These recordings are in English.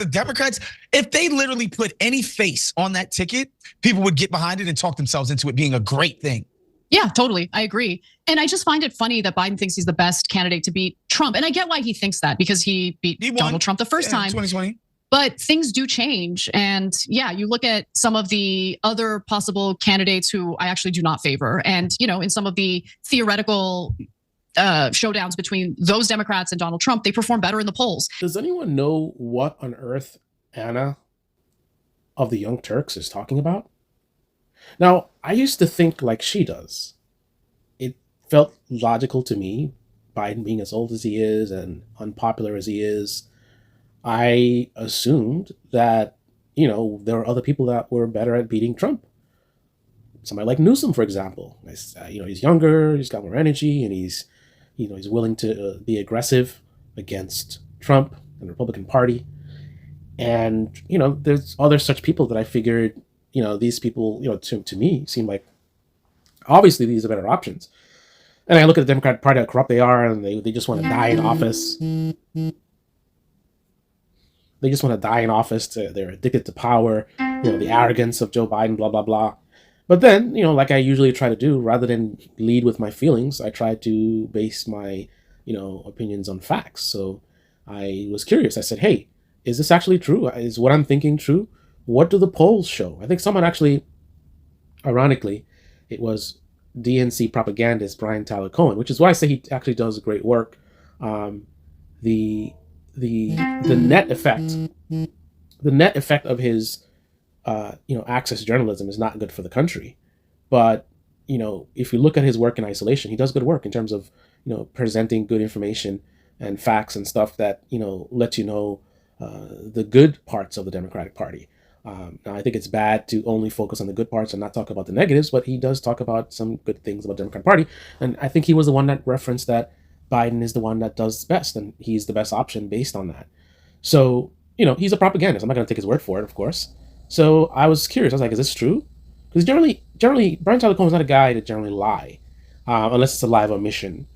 The Democrats, if they literally put any face on that ticket, people would get behind it and talk themselves into it being a great thing. Yeah, totally. I agree. And I just find it funny that Biden thinks he's the best candidate to beat Trump. And I get why he thinks that, because he beat Donald Trump the first time. 2020. But things do change. And yeah, you look at some of the other possible candidates who I actually do not favor. And, in some of the theoretical showdowns between those Democrats and Donald Trump, they perform better in the polls. Does anyone know what on earth Anna of the Young Turks is talking about? Now, I used to think like she does. It felt logical to me, Biden being as old as he is and unpopular as he is. I assumed that, there were other people that were better at beating Trump. Somebody like Newsom, for example. He's younger, he's got more energy, and he's willing to be aggressive against Trump and the Republican Party. And, there's other such people that I figured, these people, to me seem like obviously these are better options. And I look at the Democratic Party, how corrupt they are, and they just want to die in office. They just want to die in office. They're addicted to power, the arrogance of Joe Biden, blah, blah, blah. But then, like I usually try to do, rather than lead with my feelings, I try to base my, opinions on facts. So I was curious. I said, hey, is this actually true? Is what I'm thinking true? What do the polls show? I think someone actually, ironically, it was DNC propagandist Brian Tyler Cohen, which is why I say he actually does great work. The net effect of his access journalism is not good for the country. But if you look at his work in isolation, he does good work in terms of presenting good information and facts and stuff that lets the good parts of the Democratic Party. Now, I think it's bad to only focus on the good parts and not talk about the negatives, but he does talk about some good things about the Democratic Party. And I think he was the one that referenced that Biden is the one that does best, and he's the best option based on that. So, he's a propagandist. I'm not going to take his word for it, of course. So I was curious. I was like, is this true? Because generally, Brian Tyler Cohen is not a guy to generally lie, unless it's a lie of omission,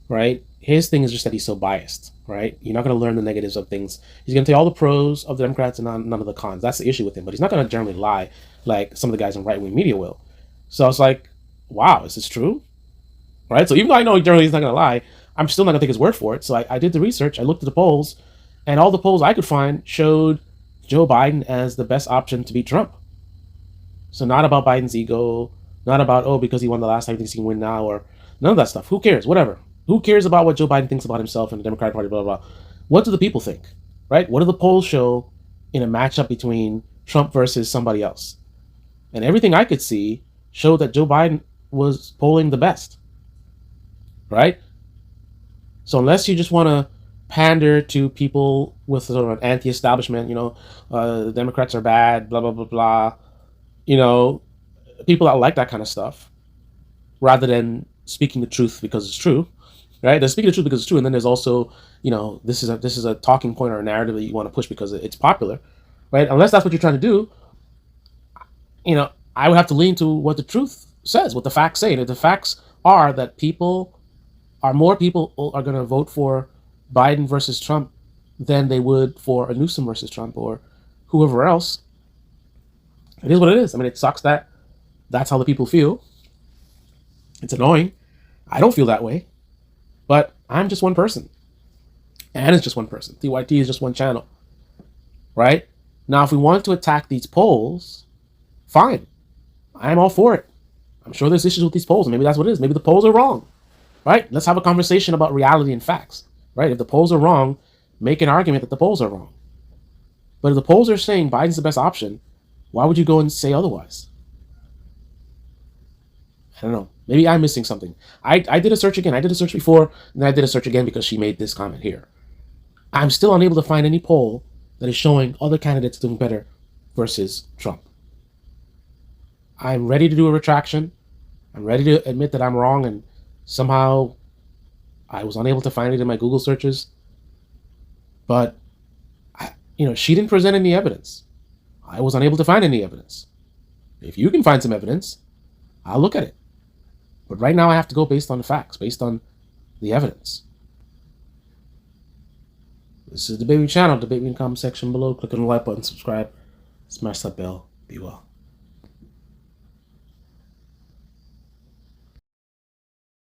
right? His thing is just that he's so biased, right? You're not going to learn the negatives of things. He's going to tell you all the pros of the Democrats and none of the cons. That's the issue with him. But he's not going to generally lie like some of the guys in right-wing media will. So I was like, wow, is this true? Right? So even though I know generally he's not going to lie, I'm still not going to take his word for it. So I did the research. I looked at the polls, and all the polls I could find showed Joe Biden as the best option to beat Trump. So not about Biden's ego, not about, because he won the last time, he thinks he can win now, or none of that stuff. Who cares? Whatever. Who cares about what Joe Biden thinks about himself and the Democratic Party, blah, blah, blah. What do the people think, right? What do the polls show in a matchup between Trump versus somebody else? And everything I could see showed that Joe Biden was polling the best, right? So unless you just want to pander to people with sort of an anti-establishment, the Democrats are bad, blah, blah, blah, blah, people that like that kind of stuff, rather than speaking the truth because it's true, right? They're speaking the truth because it's true, and then there's also, this is a talking point or a narrative that you want to push because it's popular, right? Unless that's what you're trying to do, I would have to lean to what the truth says, what the facts say. And if the facts are that more people are going to vote for Biden versus Trump than they would for a Newsom versus Trump or whoever else, it is what it is. I mean, it sucks that that's how the people feel. It's annoying. I don't feel that way. But I'm just one person. And it's just one person. TYT is just one channel. Right? Now, if we want to attack these polls, fine. I'm all for it. I'm sure there's issues with these polls, and maybe that's what it is. Maybe the polls are wrong. Right? Let's have a conversation about reality and facts. Right? If the polls are wrong, make an argument that the polls are wrong. But if the polls are saying Biden's the best option, why would you go and say otherwise? I don't know. Maybe I'm missing something. I did a search again. I did a search before, and then I did a search again because she made this comment here. I'm still unable to find any poll that is showing other candidates doing better versus Trump. I'm ready to do a retraction. I'm ready to admit that I'm wrong, and somehow I was unable to find it in my Google searches. But, she didn't present any evidence. I was unable to find any evidence. If you can find some evidence, I'll look at it. But right now I have to go based on the facts, based on the evidence. This is the Debate Me channel. Debate Me in the comment section below. Click on the like button, subscribe, smash that bell. Be well.